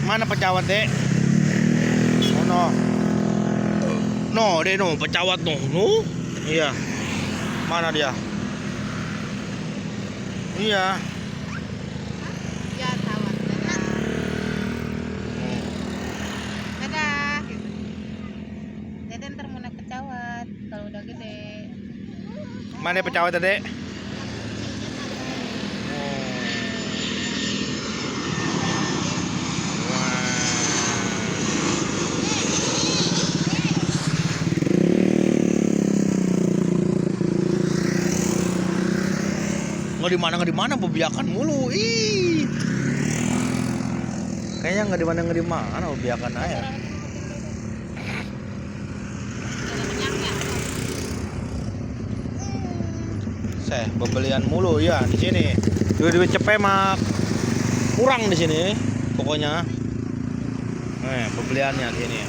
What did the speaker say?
Mana pecawat, Dek? Oh, no. No, Dek, no, pecawat no. No? Iya. Mana dia? Iya. Ya, tawat. Dadah. Dadah. Gitu. Dede ntar mau naik pecawat kalau udah gede. Mana pecawat, Dek? Nggak di mana bebiakan mulu. Ih. Kayaknya nggak di mana bebiakan aja. Pembelian mulu ya di sini. Duit cepet mah kurang di sini. Pokoknya. Pembeliannya di sini.